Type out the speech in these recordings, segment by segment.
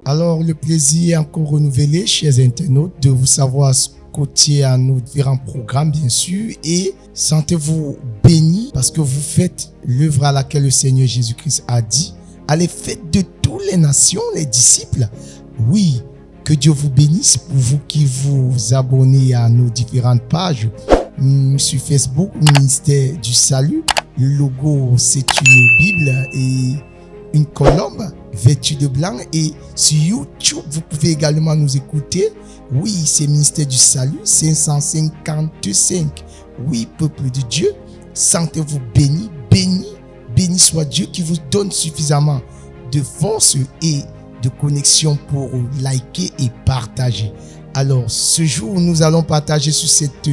Alors, le plaisir est encore renouvelé, chers internautes, de vous savoir scotcher à nos différents programmes, bien sûr, et sentez-vous bénis parce que vous faites l'œuvre à laquelle le Seigneur Jésus-Christ a dit. Allez, faites de toutes les nations les disciples. Oui, que Dieu vous bénisse pour vous qui vous abonnez à nos différentes pages. Sur Facebook, Ministère du Salut. Le logo, c'est une Bible et une colombe vêtue de blanc. Et sur YouTube, vous pouvez également nous écouter. Oui, c'est Ministère du Salut, 555. Oui, peuple de Dieu, sentez-vous bénis, bénis. Béni soit Dieu qui vous donne suffisamment de force et de connexion pour liker et partager. Alors, ce jour, nous allons partager sur cette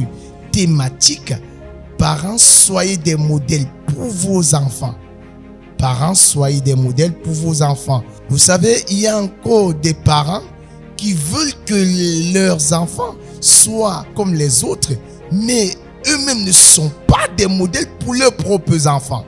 thématique. Parents, soyez des modèles pour vos enfants. Parents, soyez des modèles pour vos enfants. Vous savez, il y a encore des parents qui veulent que leurs enfants soient comme les autres, mais eux-mêmes ne sont pas des modèles pour leurs propres enfants.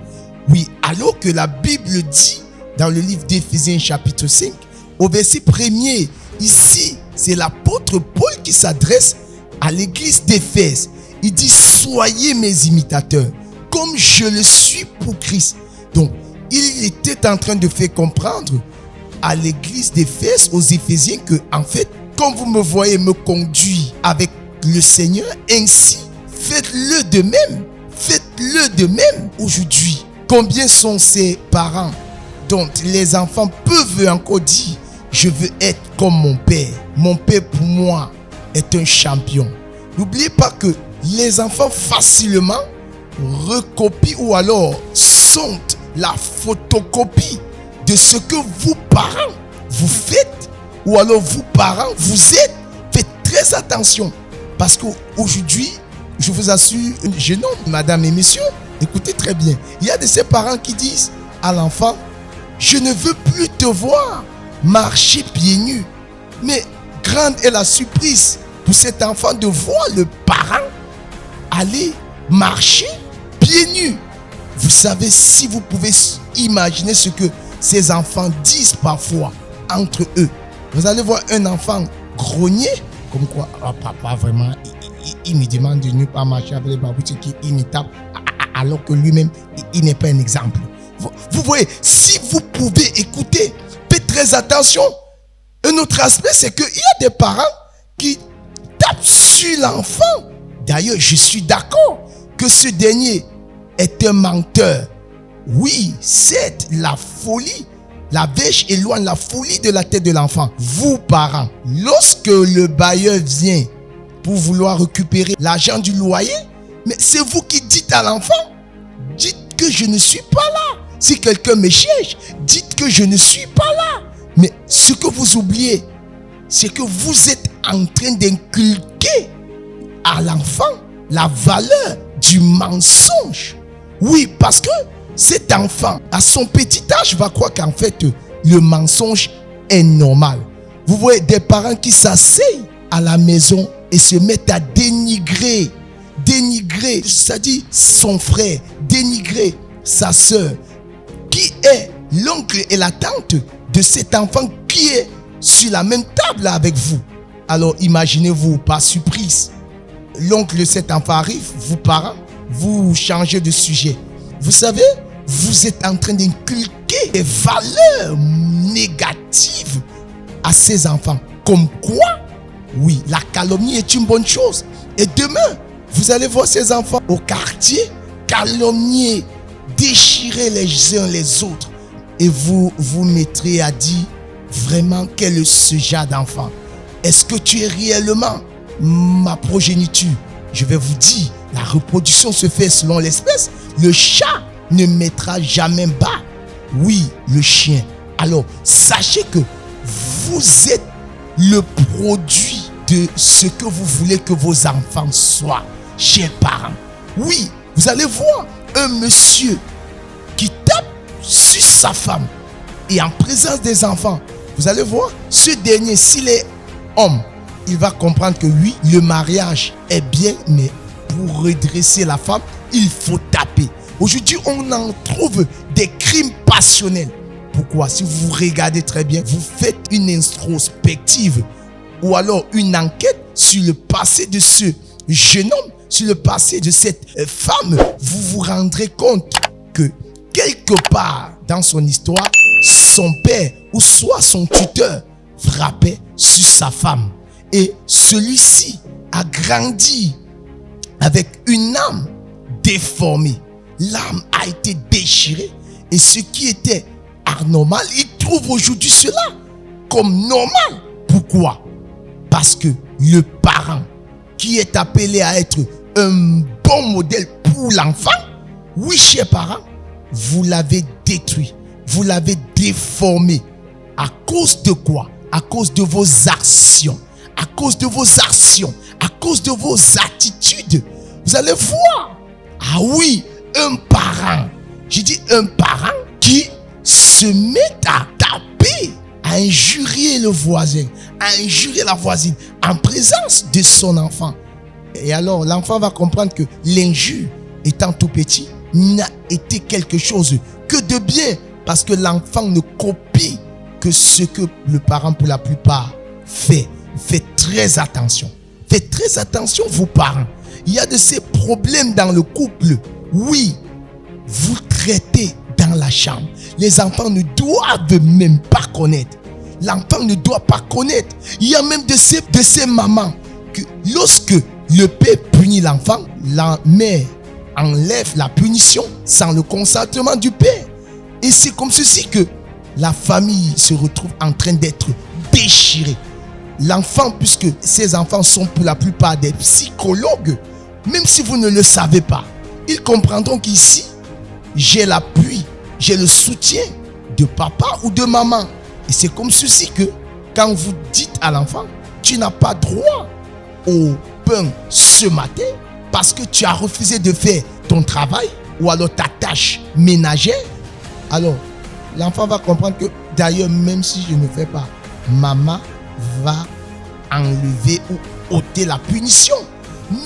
Oui, alors que la Bible dit dans le livre d'Éphésiens chapitre 5, au verset 1er, ici, c'est l'apôtre Paul qui s'adresse à l'église d'Éphèse. Il dit, soyez mes imitateurs, comme je le suis pour Christ. Donc, il était en train de faire comprendre à l'église d'Éphèse, aux Éphésiens, que, en fait, comme vous me voyez me conduire avec le Seigneur, ainsi, faites-le de même. Faites-le de même aujourd'hui. Combien sont ces parents dont les enfants peuvent encore dire, je veux être comme mon père. Mon père pour moi est un champion. N'oubliez pas que les enfants facilement recopient ou alors sont la photocopie de ce que vous parents vous faites ou alors vous parents vous êtes. Faites très attention parce qu'aujourd'hui, je vous assure, jeune homme, madame et messieurs, écoutez très bien. Il y a de ces parents qui disent à l'enfant, je ne veux plus te voir marcher pieds nus. Mais grande est la surprise pour cet enfant de voir le parent aller marcher pieds nus. Vous savez, si vous pouvez imaginer ce que ces enfants disent parfois entre eux. Vous allez voir un enfant grogner, comme quoi, oh, papa, vraiment, il me demande de ne pas marcher avec les babouches qui me tape, alors que lui-même, il n'est pas un exemple. Vous voyez, si vous pouvez écouter, faites très attention. Un autre aspect, c'est qu'il y a des parents qui tapent sur l'enfant. D'ailleurs, je suis d'accord que ce dernier est un menteur. Oui, c'est la folie. La bêche éloigne la folie de la tête de l'enfant. Vous, parents, lorsque le bailleur vient pour vouloir récupérer l'argent du loyer, mais c'est vous qui dites à l'enfant, dites que je ne suis pas là. Si quelqu'un me cherche, dites que je ne suis pas là. Mais ce que vous oubliez, c'est que vous êtes en train d'inculquer à l'enfant la valeur du mensonge. Oui, parce que cet enfant, à son petit âge, va croire qu'en fait, le mensonge est normal. Vous voyez des parents qui s'asseyent à la maison et se mettent à dénigrer, c'est-à-dire son frère, dénigrer sa soeur, qui est l'oncle et la tante de cet enfant qui est sur la même table avec vous. Alors imaginez-vous, par surprise, l'oncle de cet enfant arrive, vous parents, vous changez de sujet. Vous savez, vous êtes en train d'inculquer des valeurs négatives à ces enfants. Comme quoi, oui, la calomnie est une bonne chose. Et demain, vous allez voir ces enfants au quartier calomnier, déchirer les uns les autres. Et vous vous mettrez à dire vraiment quel est ce genre d'enfant. Est-ce que tu es réellement ma progéniture? Je vais vous dire, la reproduction se fait selon l'espèce. Le chat ne mettra jamais bas. Oui, le chien. Alors, sachez que vous êtes le produit de ce que vous voulez que vos enfants soient, chers parents. Oui, vous allez voir un monsieur qui tape sur sa femme et en présence des enfants, vous allez voir, ce dernier, s'il est homme, il va comprendre que oui, le mariage est bien, mais pour redresser la femme, il faut taper. Aujourd'hui, on en trouve des crimes passionnels. Pourquoi? Si vous regardez très bien, vous faites une introspective ou alors une enquête sur le passé de ce jeune homme, sur le passé de cette femme, vous vous rendrez compte que quelque part dans son histoire, son père ou soit son tuteur frappait sur sa femme. Et celui-ci a grandi avec une âme déformée. L'âme a été déchirée et ce qui était anormal, il trouve aujourd'hui cela comme normal. Pourquoi? Parce que le parent qui est appelé à être un bon modèle pour l'enfant, oui, chers parents, vous l'avez détruit, vous l'avez déformé. À cause de quoi? À cause de vos actions, à cause de vos actions, à cause de vos attitudes. Vous allez voir, ah oui, un parent, j'ai dit un parent qui se met à taper, à injurier le voisin, à injurier la voisine en présence de son enfant. Et alors, l'enfant va comprendre que l'injure, étant tout petit, n'a été quelque chose que de bien, parce que l'enfant ne copie que ce que le parent, pour la plupart, fait. Faites très attention. Faites très attention, vos parents. Il y a de ces problèmes dans le couple. Oui, vous traitez dans la chambre. Les enfants ne doivent même pas connaître. L'enfant ne doit pas connaître. Il y a même de ces mamans que lorsque le père punit l'enfant, la mère enlève la punition sans le consentement du père. Et c'est comme ceci que la famille se retrouve en train d'être déchirée. L'enfant, puisque ces enfants sont pour la plupart des psychologues, même si vous ne le savez pas, ils comprendront qu'ici, j'ai l'appui, j'ai le soutien de papa ou de maman. Et c'est comme ceci que quand vous dites à l'enfant, tu n'as pas droit au pain ce matin parce que tu as refusé de faire ton travail ou alors ta tâche ménagère, alors l'enfant va comprendre que d'ailleurs, même si je ne fais pas, maman va enlever ou ôter la punition.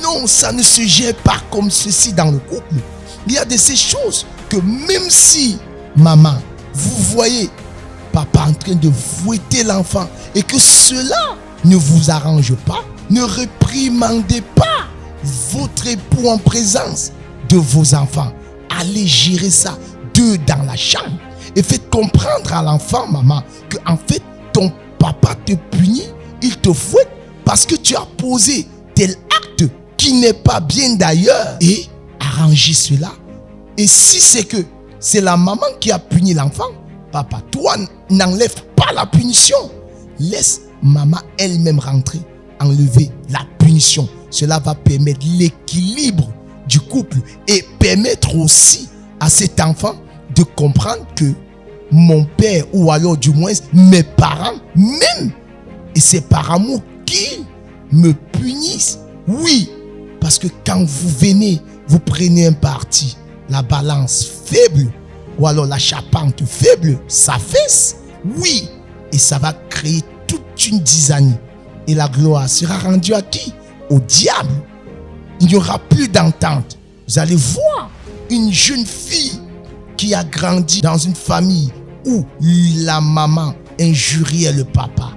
Non, ça ne se gère pas comme ceci dans le couple. Il y a de ces choses que même si maman, vous voyez papa en train de fouetter l'enfant et que cela ne vous arrange pas, ne réprimandez pas votre époux en présence de vos enfants. Allez gérer ça deux dans la chambre et faites comprendre à l'enfant, maman, que en fait ton papa te punit, il te fouette parce que tu as posé tel acte qui n'est pas bien d'ailleurs, et arrangez cela. Et si c'est que c'est la maman qui a puni l'enfant, papa, toi n'enlève pas la punition. Laisse maman elle-même rentrer, enlever la punition. Cela va permettre l'équilibre du couple et permettre aussi à cet enfant de comprendre que mon père, ou alors du moins mes parents, même, et c'est par amour qu'ils me punissent. Oui, parce que quand vous venez, vous prenez un parti, la balance faible, ou alors la charpente faible s'affaisse, oui, et ça va créer toute une dizaine. Et la gloire sera rendue à qui? Au diable. Il n'y aura plus d'entente. Vous allez voir une jeune fille qui a grandi dans une famille où la maman injuriait le papa.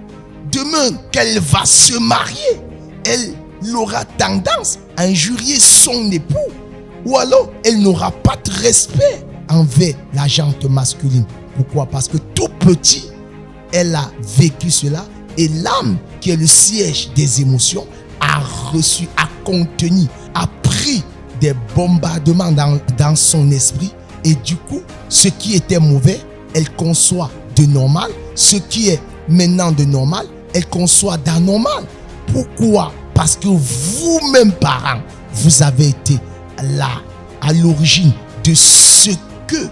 Demain qu'elle va se marier, elle aura tendance à injurier son époux. Ou alors elle n'aura pas de respect envers la gente masculine. Pourquoi? Parce que tout petit, elle a vécu cela et l'âme, qui est le siège des émotions, a reçu, a contenu, a pris des bombardements dans son esprit. Et du coup, ce qui était mauvais, elle conçoit de normal. Ce qui est maintenant de normal, elle conçoit d'anormal. Pourquoi? Parce que vous-même, parents, vous avez été là, à l'origine de ce que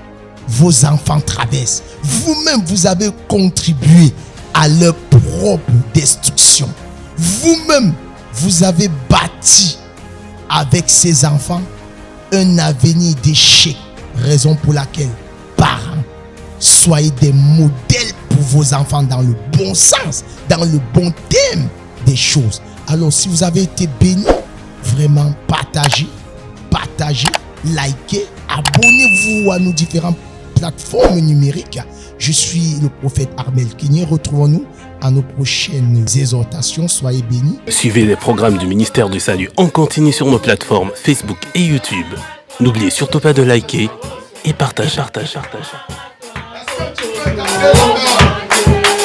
vos enfants traversent. Vous-même, vous avez contribué à leur propre destruction. Vous-même, vous avez bâti avec ces enfants un avenir d'échec. Raison pour laquelle, parents, soyez des modèles pour vos enfants dans le bon sens, dans le bon thème des choses. Alors, si vous avez été béni, vraiment partagez, likez, abonnez-vous à nos différentes plateformes numériques. Je suis le prophète Armel Kenyé. Retrouvons-nous à nos prochaines exhortations. Soyez bénis. Suivez les programmes du ministère du Salut en continu sur nos plateformes Facebook et YouTube. N'oubliez surtout pas de liker et partager.